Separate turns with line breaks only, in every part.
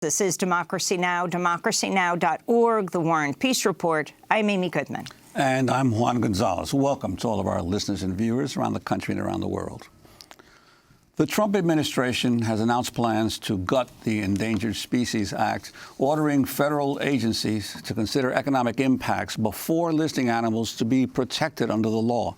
This is Democracy Now!, democracynow.org, The War and Peace Report. I'm Amy Goodman.
And I'm Juan Gonzalez. Welcome to all of our listeners and viewers around the country and around the world. The Trump administration has announced plans to gut the Endangered Species Act, ordering federal agencies to consider economic impacts before listing animals to be protected under the law.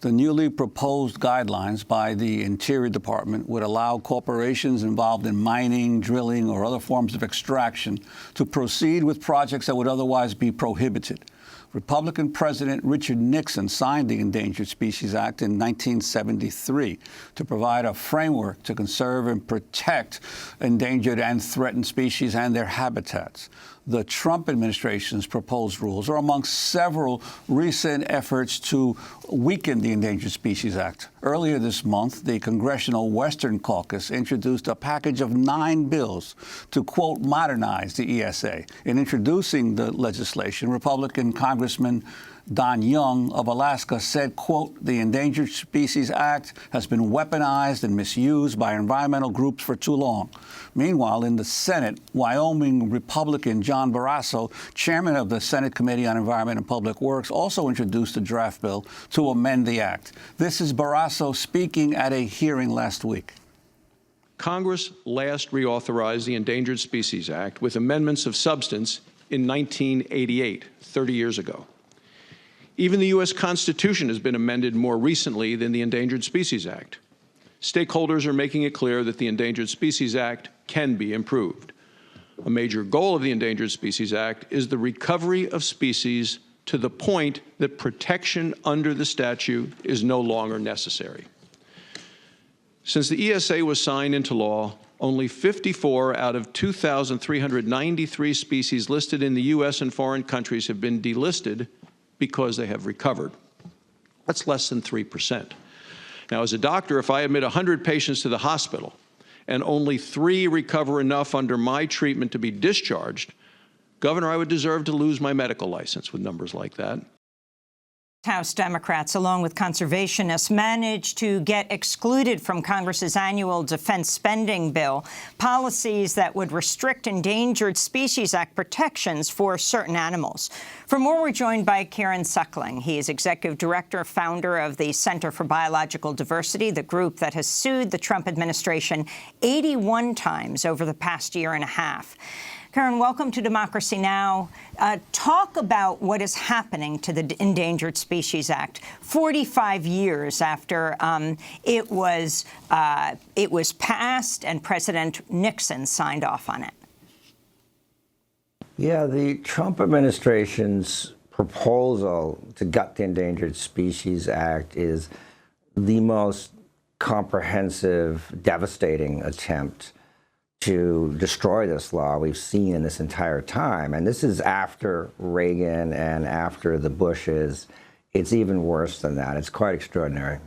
The newly proposed guidelines by the Interior Department would allow corporations involved in mining, drilling, or other forms of extraction to proceed with projects that would otherwise be prohibited. Republican President Richard Nixon signed the Endangered Species Act in 1973 to provide a framework to conserve and protect endangered and threatened species and their habitats. The Trump administration's proposed rules are among several recent efforts to weaken the Endangered Species Act. Earlier this month, the Congressional Western Caucus introduced a package of 9 bills to, quote, modernize the ESA. In introducing the legislation, Republican Congressman Don Young of Alaska said, quote, the Endangered Species Act has been weaponized and misused by environmental groups for too long. Meanwhile, in the Senate, Wyoming Republican John Barrasso, chairman of the Senate Committee on Environment and Public Works, also introduced a draft bill to amend the act. This is Barrasso speaking at a hearing last week.
Congress last reauthorized the Endangered Species Act with amendments of substance in 1988, 30 years ago. Even the U.S. Constitution has been amended more recently than the Endangered Species Act. Stakeholders are making it clear that the Endangered Species Act can be improved. A major goal of the Endangered Species Act is the recovery of species to the point that protection under the statute is no longer necessary. Since the ESA was signed into law, only 54 out of 2,393 species listed in the U.S. and foreign countries have been delisted because they have recovered. That's less than 3%. Now, as a doctor, if I admit 100 patients to the hospital and only 3 recover enough under my treatment to be discharged, Governor, I would deserve to lose my medical license with numbers like that.
House Democrats, along with conservationists, managed to get excluded from Congress's annual defense spending bill policies that would restrict Endangered Species Act protections for certain animals. For more, we're joined by Kieran Suckling. He is executive director, founder of the Center for Biological Diversity, the group that has sued the Trump administration 81 times over the past year and a half. Karen, welcome to Democracy Now! Talk about what is happening to the Endangered Species Act 45 years after it was passed and President Nixon signed off on it.
Yeah, the Trump administration's proposal to gut the Endangered Species Act is the most comprehensive, devastating attempt to destroy this law we've seen in this entire time. And this is after Reagan and after the Bushes. It's even worse than that. It's quite extraordinary.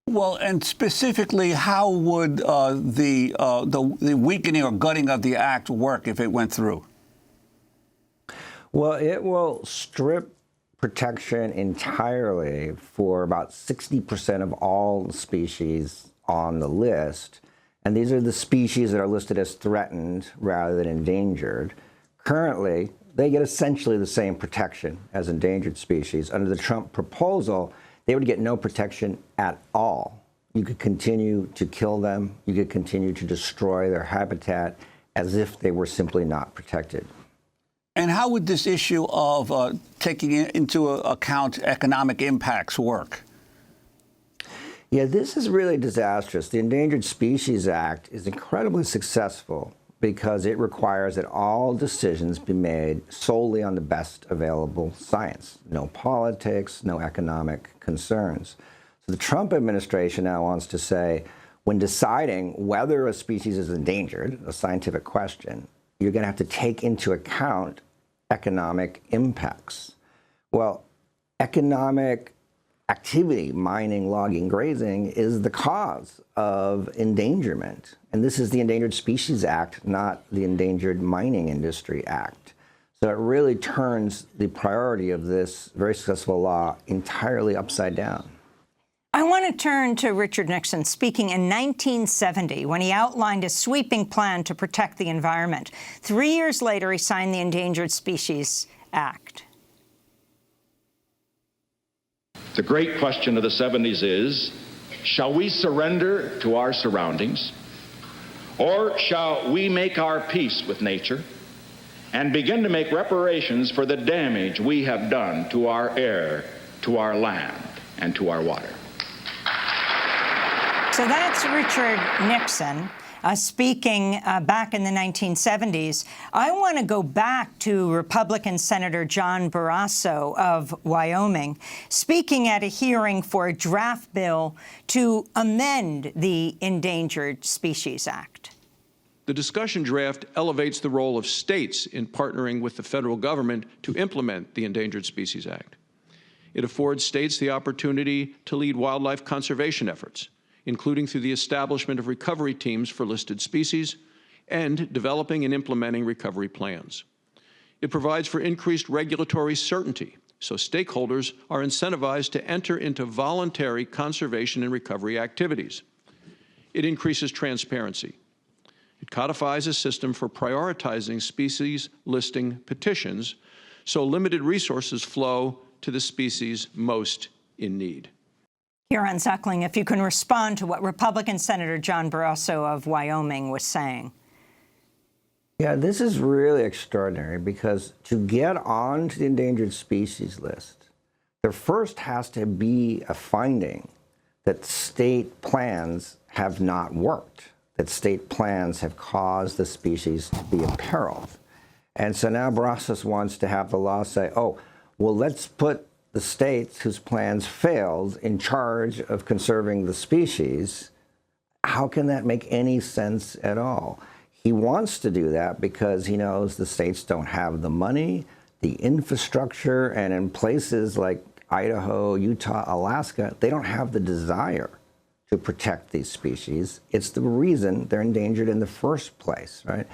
Well, and specifically, how would the weakening or gutting of the act work if it went through?
Well, it will strip protection entirely for about 60% of all species on the list. And these are the species that are listed as threatened rather than endangered. Currently, they get essentially the same protection as endangered species. Under the Trump proposal, they would get no protection at all. You could continue to kill them. You could continue to destroy their habitat as if they were simply not protected.
And how would this issue of taking into account economic impacts work?
Yeah, this is really disastrous. The Endangered Species Act is incredibly successful because it requires that all decisions be made solely on the best available science. No politics, no economic concerns. So the Trump administration now wants to say, when deciding whether a species is endangered, a scientific question, you're going to have to take into account economic impacts. Well, economic activity, mining, logging, grazing, is the cause of endangerment. And this is the Endangered Species Act, not the Endangered Mining Industry Act. So it really turns the priority of this very successful law entirely upside down.
I want to turn to Richard Nixon speaking in 1970 when he outlined a sweeping plan to protect the environment. 3 years later, he signed the Endangered Species Act.
The great question of the 70s is, shall we surrender to our surroundings, or shall we make our peace with nature and begin to make reparations for the damage we have done to our air, to our land, and to our water?
So that's Richard Nixon speaking back in the 1970s. I want to go back to Republican Senator John Barrasso of Wyoming, speaking at a hearing for a draft bill to amend the Endangered Species Act.
The discussion draft elevates the role of states in partnering with the federal government to implement the Endangered Species Act. It affords states the opportunity to lead wildlife conservation efforts, including through the establishment of recovery teams for listed species and developing and implementing recovery plans. It provides for increased regulatory certainty, so stakeholders are incentivized to enter into voluntary conservation and recovery activities. It increases transparency. It codifies a system for prioritizing species listing petitions, so limited resources flow to the species most in need.
Kieran Zuckling, if you can respond to what Republican Senator John Barrasso of Wyoming was saying.
Yeah, this is really extraordinary because to get onto the endangered species list, there first has to be a finding that state plans have not worked, that state plans have caused the species to be imperiled. And so now Barrasso wants to have the law say, oh, well, let's put the states whose plans failed in charge of conserving the species. How can that make any sense at all? He wants to do that because he knows the states don't have the money, the infrastructure, and in places like Idaho, Utah, Alaska, they don't have the desire to protect these species. It's the reason they're endangered in the first place, right?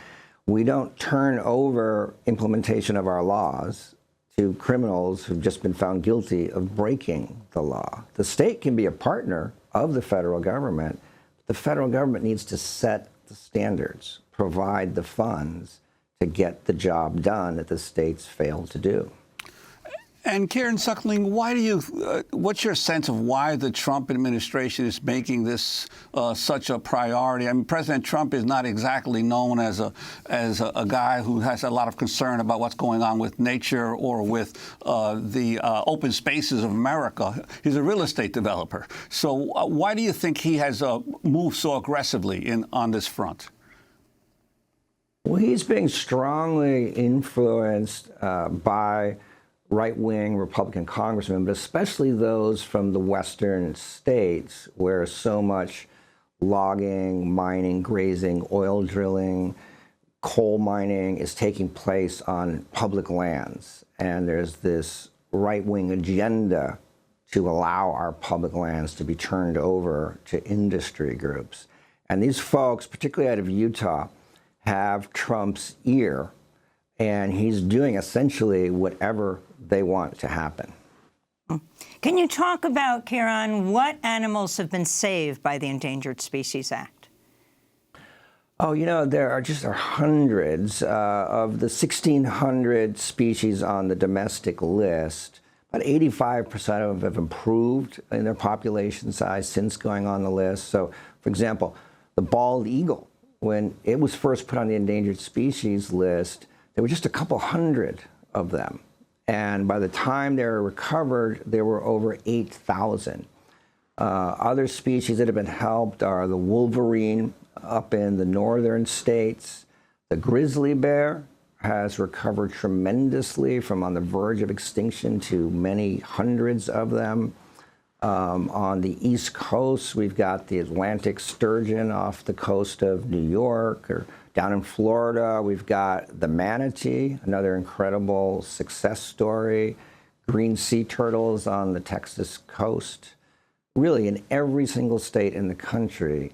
We don't turn over implementation of our laws to criminals who've just been found guilty of breaking the law. The state can be a partner of the federal government. The federal government needs to set the standards, provide the funds to get the job done that the states failed to do.
And Kieran Zuckling, what's your sense of why the Trump administration is making this such a priority? I mean, President Trump is not exactly known as a guy who has a lot of concern about what's going on with nature or with the open spaces of America. He's a real estate developer. So why do you think he has moved so aggressively on this front?
Well, he's being strongly influenced by right-wing Republican congressmen, but especially those from the western states where so much logging, mining, grazing, oil drilling, coal mining is taking place on public lands. And there's this right-wing agenda to allow our public lands to be turned over to industry groups. And these folks, particularly out of Utah, have Trump's ear, and he's doing essentially whatever they want to happen.
Can you talk about, Kieran, what animals have been saved by the Endangered Species Act?
Oh, you know, there are just hundreds of the 1,600 species on the domestic list. About 85% of them have improved in their population size since going on the list. So, for example, the bald eagle, when it was first put on the endangered species list, there were just a couple hundred of them. And by the time they were recovered, there were over 8,000. Other species that have been helped are the wolverine up in the northern states. The grizzly bear has recovered tremendously from on the verge of extinction to many hundreds of them. On the East Coast, we've got the Atlantic sturgeon off the coast of New York, or down in Florida, we've got the manatee, another incredible success story, green sea turtles on the Texas coast. Really, in every single state in the country,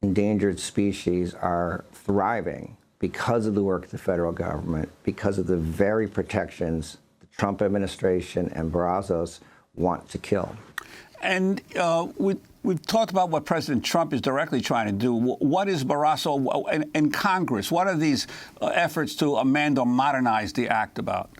endangered species are thriving because of the work of the federal government, because of the very protections the Trump administration and Barrasso want to kill.
And we've talked about what President Trump is directly trying to do. What is Barrasso in Congress? What are these efforts to amend or modernize the act about?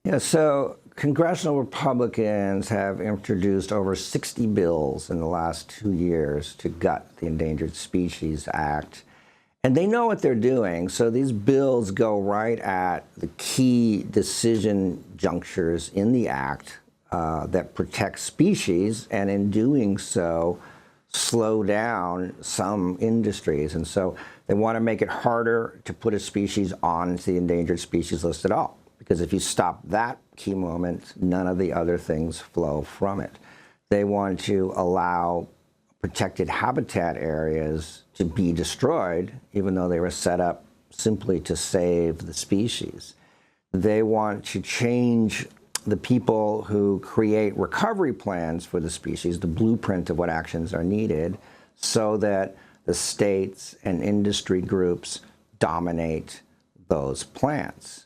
Yeah, so congressional Republicans have introduced over 60 bills in the last 2 years to gut the Endangered Species Act. And they know what they're doing, so these bills go right at the key decision junctures in the act that protect species, and in doing so, slow down some industries. And so they want to make it harder to put a species on the endangered species list at all, because if you stop that key moment, none of the other things flow from it. They want to allow protected habitat areas to be destroyed, even though they were set up simply to save the species. They want to change the people who create recovery plans for the species, the blueprint of what actions are needed, so that the states and industry groups dominate those plans.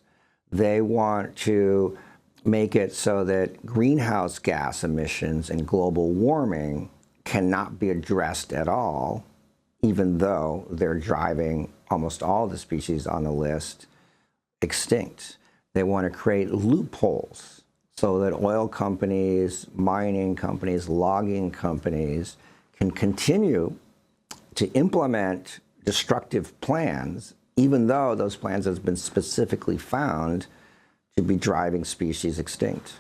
They want to make it so that greenhouse gas emissions and global warming cannot be addressed at all, even though they're driving almost all the species on the list extinct. They want to create loopholes so that oil companies, mining companies, logging companies can continue to implement destructive plans, even though those plans have been specifically found to be driving species extinct.